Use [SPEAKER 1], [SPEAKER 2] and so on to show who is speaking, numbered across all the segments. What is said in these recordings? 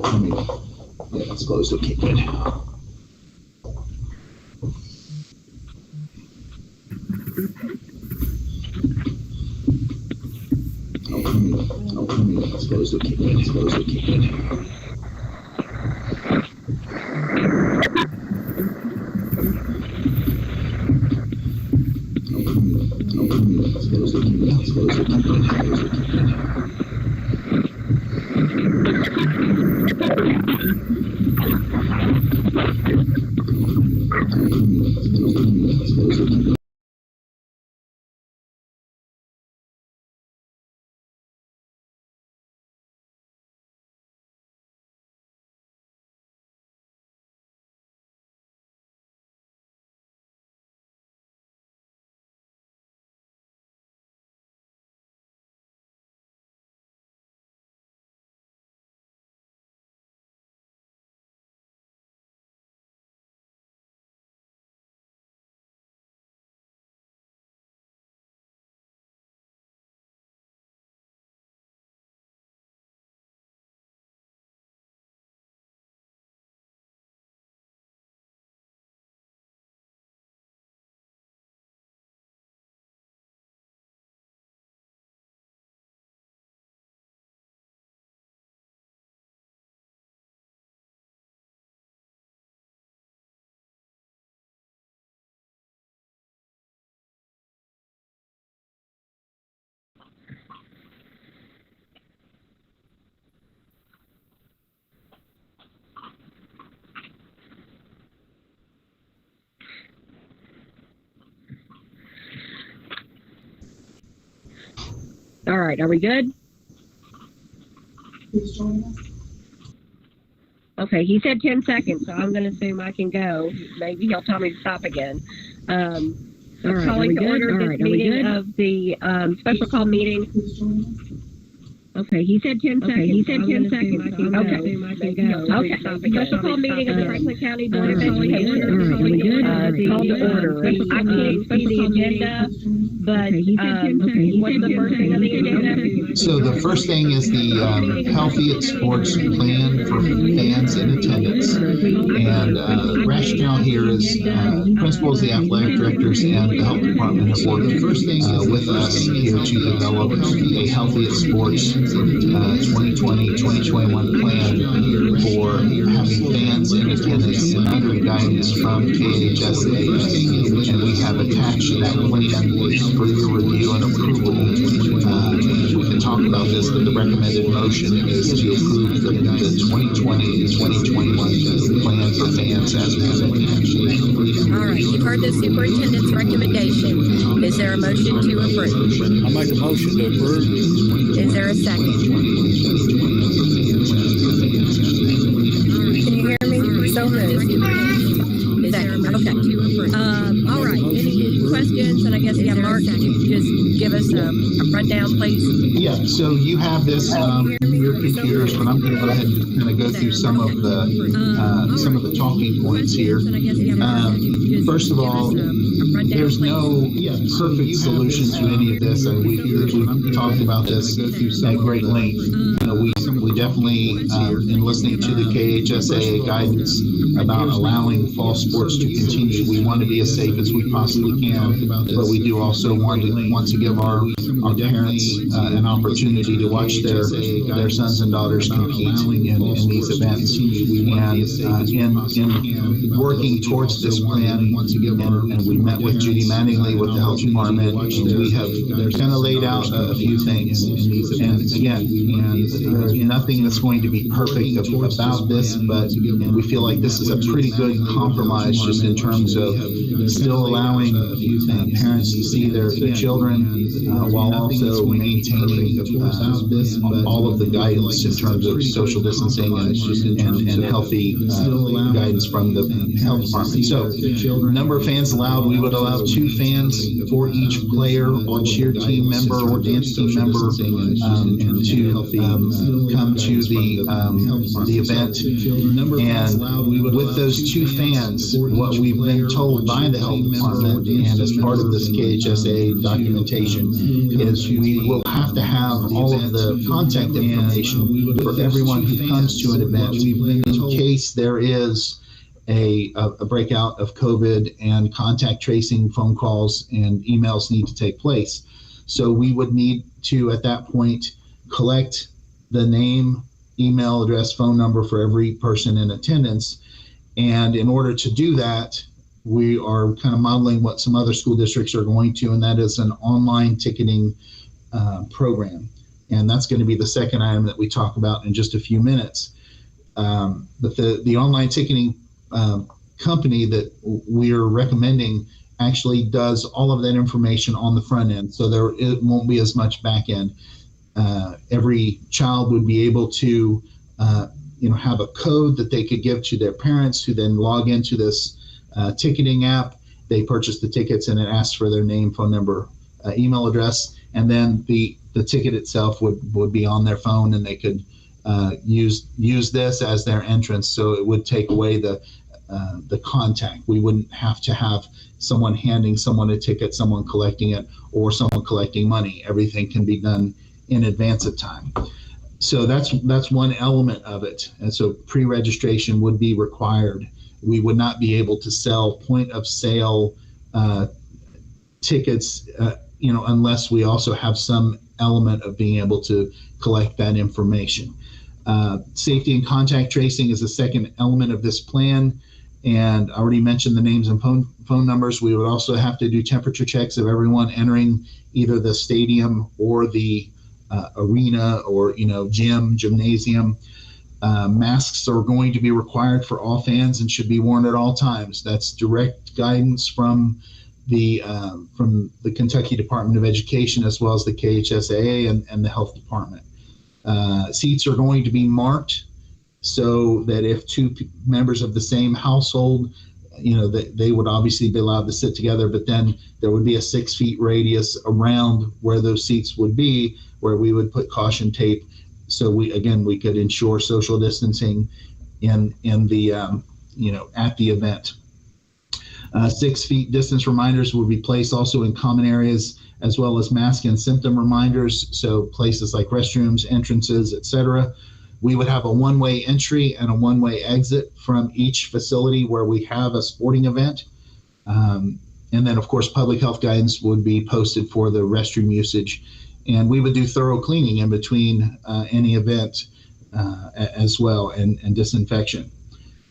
[SPEAKER 1] coming. Yeah, it's closed. Okay, good. Coming. It's closed. Okay, good. It's closed. Okay, good.
[SPEAKER 2] All right, are we good?
[SPEAKER 3] Who's joining us?
[SPEAKER 2] Okay, he said 10 seconds, so I'm going to assume I can go. Maybe he'll tell me to stop again.
[SPEAKER 3] All right,
[SPEAKER 2] calling to order this meeting of the special call meeting.
[SPEAKER 3] Who's joining us?
[SPEAKER 2] Okay, he said 10 seconds.
[SPEAKER 3] he said 10
[SPEAKER 2] seconds. Okay. Special call meeting of the Franklin County Board of Education. Call to order. I can't see the agenda, but what's the first thing on the agenda?
[SPEAKER 1] So the first thing is the Healthy at Sports plan for fans in attendance. And the rationale here is principals, the athletic directors, and the health department have worked with us here to develop a Healthy at Sports 2020-2021 plan for having fans in attendance under guidance from KHSA. And we have attached that plan for your review and approval. We can talk about this, but the recommended motion is to approve the 2020-2021 plan for fans as presented.
[SPEAKER 4] All right, you've heard the superintendent's recommendation. Is there a motion to approve?
[SPEAKER 5] I make a motion to approve.
[SPEAKER 4] Is there a second? Can you hear me? So moved. Second. Okay. All right. Any questions? And I guess, Mark, just give us a rundown, please.
[SPEAKER 1] Yeah, so you have this on your computers, but I'm going to go ahead and kind of go through some of the talking points here. First of all, there's no perfect solution to any of this, and we've talked about this at great length. We definitely, in listening to the KHSA guidance about allowing fall sports to continue, we want to be as safe as we possibly can, but we do also want to give our parents an opportunity to watch their sons and daughters compete in these events. And in working towards this plan, and we met with Judy Mattingly with the health department, we have kind of laid out a few things. And again, there's nothing that's going to be perfect about this, but we feel like this is a pretty good compromise just in terms of still allowing parents to see their children while also maintaining all of the guidance in terms of social distancing and healthy guidance from the health department. So, number of fans allowed, we would allow 2 fans for each player or cheer team member or dance team member to come to the event. And with those 2 fans, what we've been told by the health department and as part of this KHSA documentation is we will have to have all of the contact information for everyone who comes to an event in case there is a breakout of COVID and contact tracing phone calls and emails need to take place. So we would need to, at that point, collect the name, email address, phone number for every person in attendance. And in order to do that, we are kind of modeling what some other school districts are going to, and that is an online ticketing program. And that's going to be the second item that we talk about in just a few minutes. But the online ticketing company that we're recommending actually does all of that information on the front end, so it won't be as much back end. Every child would be able to have a code that they could give to their parents, who then log into this ticketing app. They purchase the tickets and it asks for their name, phone number, email address, and then the ticket itself would be on their phone, and they could use this as their entrance. So it would take away the contact. We wouldn't have to have someone handing someone a ticket, someone collecting it, or someone collecting money. Everything can be done in advance of time. So that's one element of it. And so pre-registration would be required. We would not be able to sell point of sale tickets, unless we also have some element of being able to collect that information. Safety and contact tracing is the second element of this plan. And I already mentioned the names and phone numbers. We would also have to do temperature checks of everyone entering either the stadium or the arena or gymnasium. Masks are going to be required for all fans and should be worn at all times. That's direct guidance from the Kentucky Department of Education, as well as the KHSAA and the health department. Seats are going to be marked so that if two members of the same household, they would obviously be allowed to sit together, but then there would be a 6 feet radius around where those seats would be, where we would put caution tape. So we could ensure social distancing in the at the event. 6 feet distance reminders will be placed also in common areas, as well as mask and symptom reminders. So places like restrooms, entrances, etc. We would have a one-way entry and a one-way exit from each facility where we have a sporting event. And then, of course, public health guidance would be posted for the restroom usage. And we would do thorough cleaning in between any event as well, and disinfection.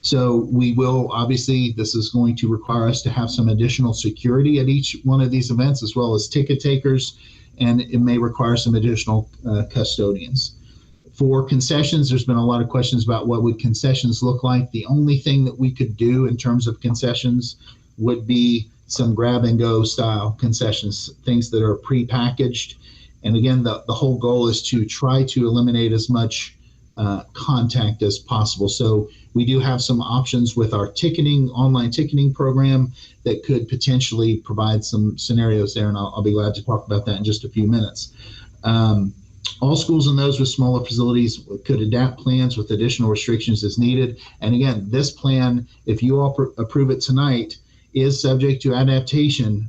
[SPEAKER 1] So we will, obviously, this is going to require us to have some additional security at each one of these events, as well as ticket takers, and it may require some additional custodians. For concessions, there's been a lot of questions about what would concessions look like. The only thing that we could do in terms of concessions would be some grab and go style concessions, things that are pre-packaged. And again, the whole goal is to try to eliminate as much contact as possible. So we do have some options with our online ticketing program that could potentially provide some scenarios there, and I'll be glad to talk about that in just a few minutes. All schools and those with smaller facilities could adapt plans with additional restrictions as needed. And again, this plan, if you all approve it tonight, is subject to adaptation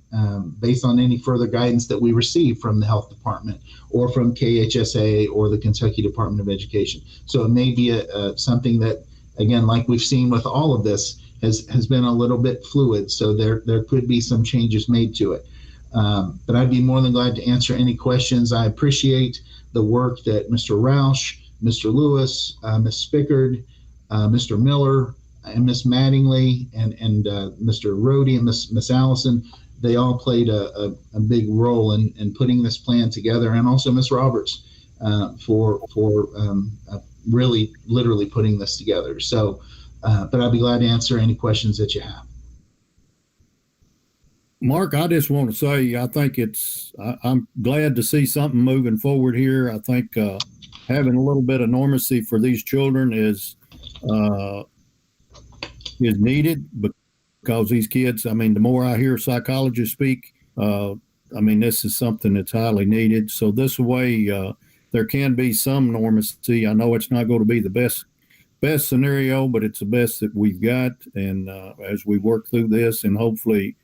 [SPEAKER 1] based on any further guidance that we receive from the health department or from KHSA or the Kentucky Department of Education. So it may be something that, again, like we've seen with all of this, has been a little bit fluid. So there could be some changes made to it. But I'd be more than glad to answer any questions. I appreciate the work that Mr. Roush, Mr. Lewis, Ms. Spickard, Mr. Miller, and Miss Mattingly and Mr. Rohde and Miss Allison, they all played a big role in putting this plan together, and also Miss Roberts for really literally putting this together. So, but I'd be glad to answer any questions that you have.
[SPEAKER 5] Mark, I just want to say I think I'm glad to see something moving forward here. I think having a little bit of normalcy for these children is needed, because these kids, the more I hear psychologists speak, this is something that's highly needed. So this way, there can be some normalcy. I know it's not going to be the best scenario, but it's the best that we've got. And as we work through this, and hopefully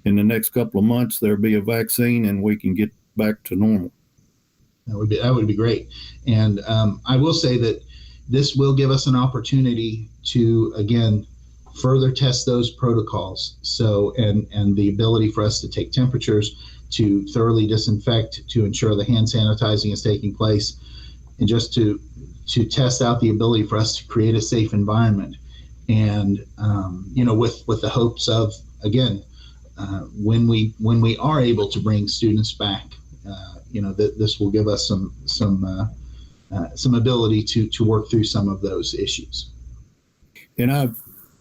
[SPEAKER 5] in the next couple of months, there'll be a vaccine and we can get back to normal.
[SPEAKER 1] That would be great. And I will say that this will give us an opportunity to, again, further test those protocols. So, and the ability for us to take temperatures, to thoroughly disinfect, to ensure the hand sanitizing is taking place, and just to test out the ability for us to create a safe environment. And with the hopes of, again, when we are able to bring students back, this will give us some ability to work through some of those issues.
[SPEAKER 5] And I've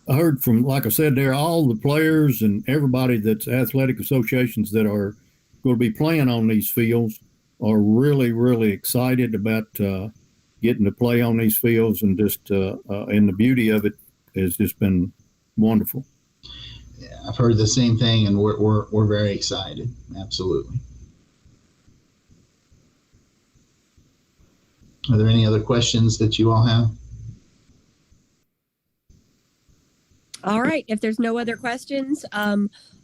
[SPEAKER 5] heard from, like I said, there, all the players and everybody that's athletic associations that are going to be playing on these fields are really, really excited about getting to play on these fields, and just and the beauty of it has just been wonderful.
[SPEAKER 1] Yeah, I've heard the same thing, and we're very excited. Absolutely. Are there any other questions that you all have?
[SPEAKER 4] All right. If there's no other questions,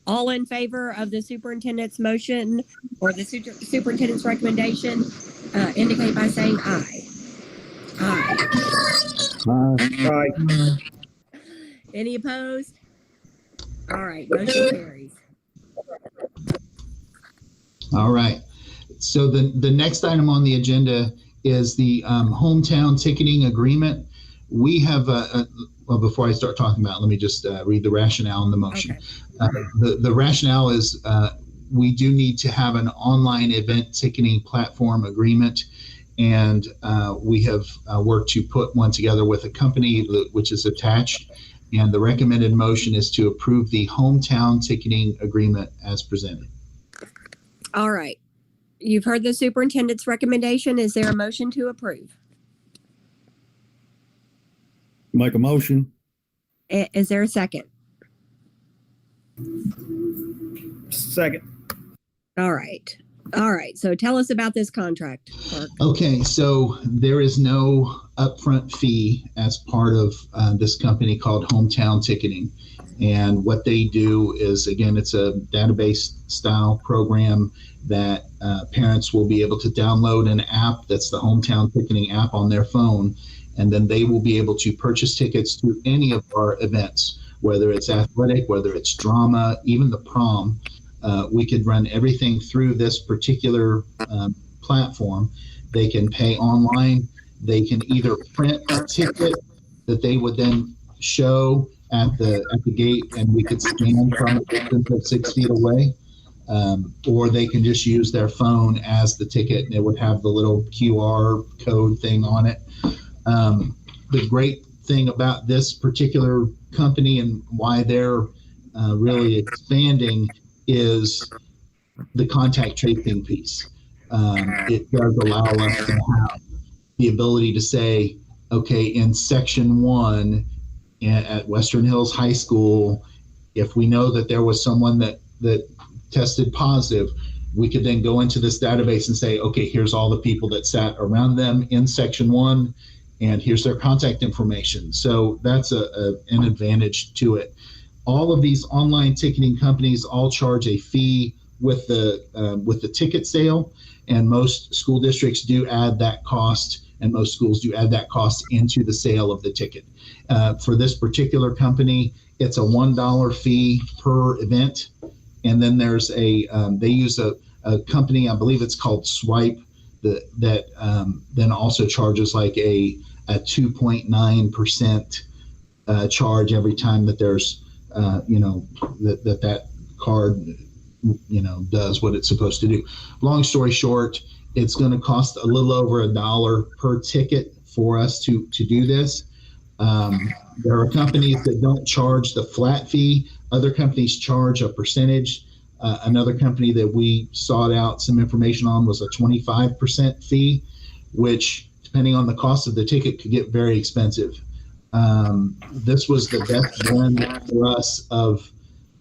[SPEAKER 4] all in favor of the superintendent's motion or the superintendent's recommendation, indicate by saying aye. Aye. Any opposed? All right. Motion carries.
[SPEAKER 1] All right. So the next item on the agenda is the hometown ticketing agreement. We have well, before I start talking about it, let me just read the rationale in the motion. Okay. The rationale is we do need to have an online event ticketing platform agreement, and we have worked to put one together with a company which is attached, and the recommended motion is to approve the hometown ticketing agreement as presented.
[SPEAKER 4] All right. You've heard the superintendent's recommendation. Is there a motion to approve?
[SPEAKER 5] Make a motion.
[SPEAKER 4] Is there a second?
[SPEAKER 3] Second.
[SPEAKER 4] All right. So tell us about this contract, Clark.
[SPEAKER 1] Okay, so there is no upfront fee as part of this company called Hometown Ticketing. And what they do is, again, it's a database style program that parents will be able to download an app that's the Hometown Ticketing app on their phone. And then they will be able to purchase tickets to any of our events, whether it's athletic, whether it's drama, even the prom. We could run everything through this particular platform. They can pay online. They can either print a ticket that they would then show at the gate, and we could scan from a distance of 6 feet away, or they can just use their phone as the ticket, and it would have the little QR code thing on it. The great thing about this particular company and why they're really expanding is the contact tracing piece. It does allow us to have the ability to say, okay, in section 1 at Western Hills High School, if we know that there was someone that tested positive, we could then go into this database and say, okay, here's all the people that sat around them in section 1, and here's their contact information. So that's an advantage to it. All of these online ticketing companies all charge a fee with the ticket sale, and most school districts do add that cost, and most schools do add that cost into the sale of the ticket. For this particular company, it's a $1 fee per event, and then there's they use a company, I believe it's called Swipe, that then also charges like a 2.9% charge every time that there's that card does what it's supposed to do. Long story short, it's going to cost a little over $1 per ticket for us to do this. There are companies that don't charge the flat fee. Other companies charge a percentage. Another company that we sought out some information on was a 25% fee, which, depending on the cost of the ticket, could get very expensive. This was the best blend for us of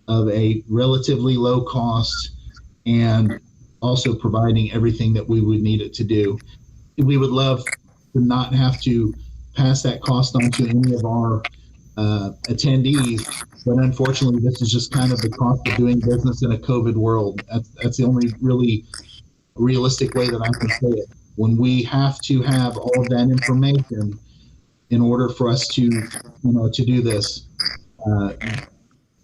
[SPEAKER 1] a relatively low cost and also providing everything that we would need it to do. We would love to not have to pass that cost on to any of our attendees, but unfortunately, this is just kind of the cost of doing business in a COVID world. That's the only really realistic way that I can say it. When we have to have all of that information in order for us to, to do this,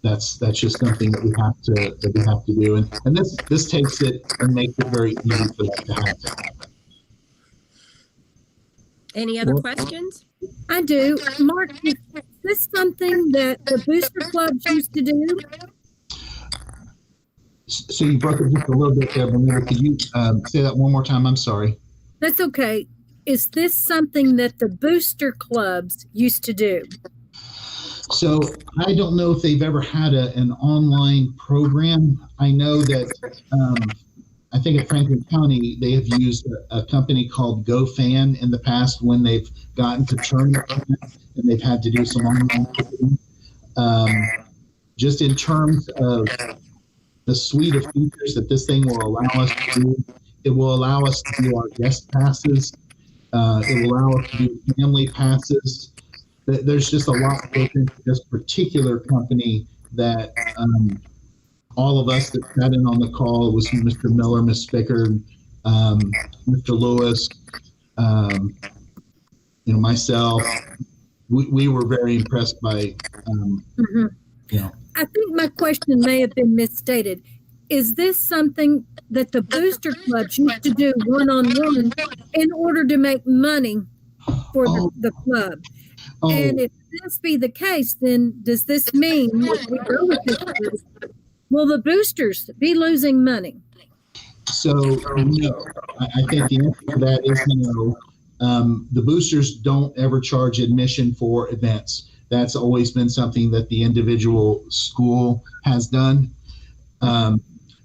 [SPEAKER 1] that's just something that we have to do, and this takes it and makes it very easy for that to happen.
[SPEAKER 4] Any other questions?
[SPEAKER 6] I do. Mark, is this something that the booster clubs used to do?
[SPEAKER 1] So you broke it just a little bit there, but could you say that one more time? I'm sorry.
[SPEAKER 6] That's okay. Is this something that the booster clubs used to do?
[SPEAKER 1] So I don't know if they've ever had an online program. I know that I think at Franklin County, they have used a company called GoFan in the past when they've gotten to tournament and they've had to do some online marketing. Just in terms of the suite of features that this thing will allow us to do, it will allow us to do our guest passes. It will allow us to do family passes. There's just a lot built into this particular company that all of us that sat in on the call, it was Mr. Miller, Ms. Spickard, Mr. Lewis, myself. We were very impressed by,
[SPEAKER 6] I think my question may have been misstated. Is this something that the booster clubs used to do one-on-one in order to make money for the club? And if this be the case, then does this mean if we go with this, will the boosters be losing money?
[SPEAKER 1] So, no. I think the answer to that is no. The boosters don't ever charge admission for events. That's always been something that the individual school has done.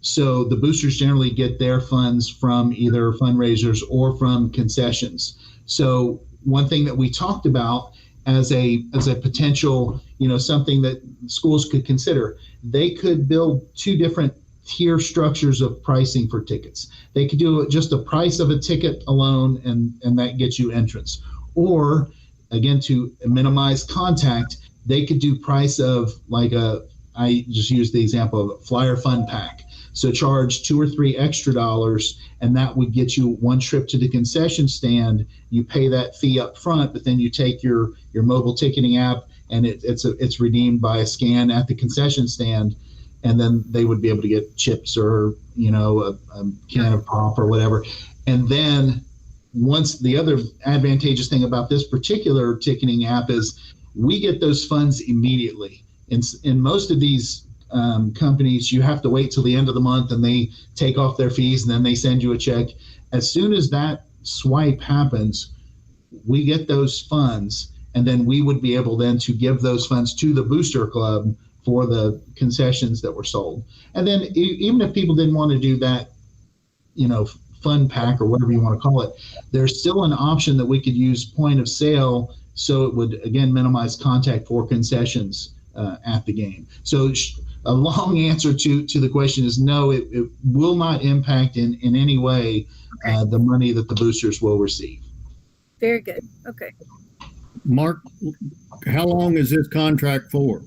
[SPEAKER 1] So the boosters generally get their funds from either fundraisers or from concessions. So one thing that we talked about as a potential, something that schools could consider, they could build two different tier structures of pricing for tickets. They could do just the price of a ticket alone, and that gets you entrance. Or, again, to minimize contact, they could do price of I just used the example of a flyer fun pack. So charge $2 or $3 extra, and that would get you one trip to the concession stand. You pay that fee up front, but then you take your mobile ticketing app, and it's redeemed by a scan at the concession stand, and then they would be able to get chips or a can of pop or whatever. And then once, the other advantageous thing about this particular ticketing app is we get those funds immediately. In most of these companies, you have to wait till the end of the month and they take off their fees and then they send you a check. As soon as that swipe happens, we get those funds, and then we would be able then to give those funds to the booster club for the concessions that were sold. And then even if people didn't want to do that, fun pack or whatever you want to call it, there's still an option that we could use point of sale, so it would again minimize contact for concessions at the game. So a long answer to the question is no, it will not impact in any way the money that the boosters will receive.
[SPEAKER 6] Very good. Okay.
[SPEAKER 5] Mark, how long is this contract for?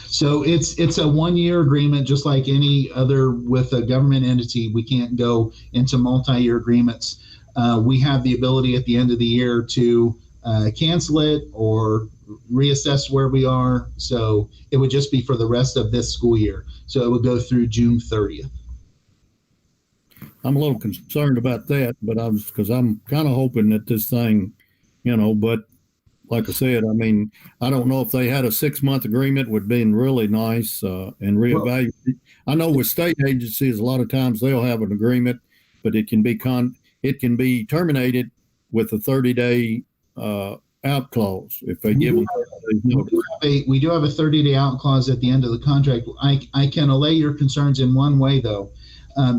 [SPEAKER 1] So it's a 1-year agreement, just like any other with a government entity. We can't go into multi-year agreements. We have the ability at the end of the year to cancel it or reassess where we are. So it would just be for the rest of this school year. So it would go through June 30th.
[SPEAKER 5] I'm a little concerned about that, but because I'm kind of hoping that this thing, but like I said, I don't know if they had a 6-month agreement would be really nice and reevaluate. I know with state agencies, a lot of times they'll have an agreement, but it can be terminated with a 30-day out clause if they give them.
[SPEAKER 1] We do have a 30-day out clause at the end of the contract. I can allay your concerns in one way, though.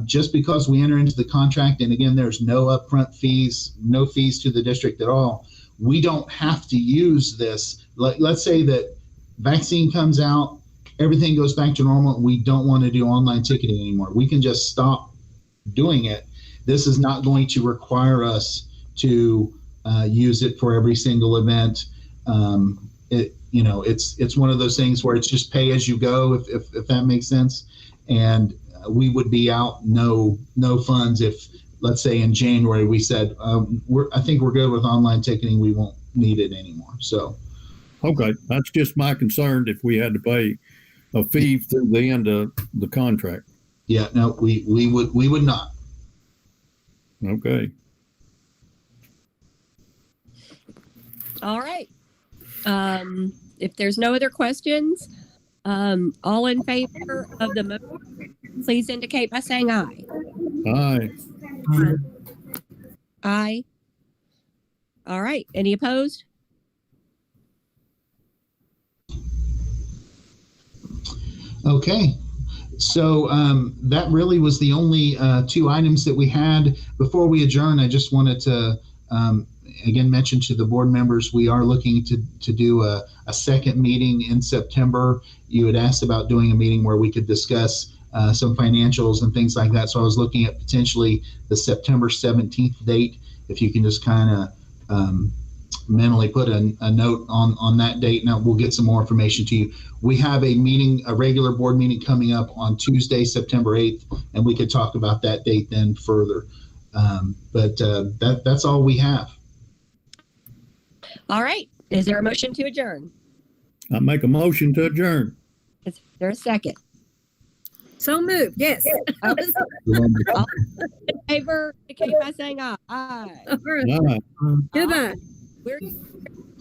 [SPEAKER 1] Just because we enter into the contract, and again, there's no upfront fees, no fees to the district at all, we don't have to use this. Let's say that vaccine comes out, everything goes back to normal, and we don't want to do online ticketing anymore. We can just stop doing it. This is not going to require us to use it for every single event. It's one of those things where it's just pay as you go, if that makes sense. And we would be out no funds if let's say in January, we said, I think we're good with online ticketing. We won't need it anymore. So,
[SPEAKER 5] Okay, that's just my concern if we had to pay a fee through the end of the contract.
[SPEAKER 1] yeah, no, we would not.
[SPEAKER 5] Okay.
[SPEAKER 4] All right. If there's no other questions, all in favor of the motion, please indicate by saying aye.
[SPEAKER 5] Aye.
[SPEAKER 4] Aye. All right. Any opposed?
[SPEAKER 1] Okay. So that really was the only two items that we had. Before we adjourn, I just wanted to again mention to the board members, we are looking to do a second meeting in September. You had asked about doing a meeting where we could discuss some financials and things like that. So I was looking at potentially the September 17th date. If you can just kind of mentally put a note on that date. Now we'll get some more information to you. We have a meeting, a regular board meeting coming up on Tuesday, September 8th, and we could talk about that date then further. But that's all we have.
[SPEAKER 4] All right. Is there a motion to adjourn?
[SPEAKER 5] I make a motion to adjourn.
[SPEAKER 4] Is there a second?
[SPEAKER 6] So moved. Yes.
[SPEAKER 4] All in favor, indicate by saying aye. Aye.
[SPEAKER 6] All right.
[SPEAKER 5] Aye.
[SPEAKER 6] Goodbye.
[SPEAKER 4] We're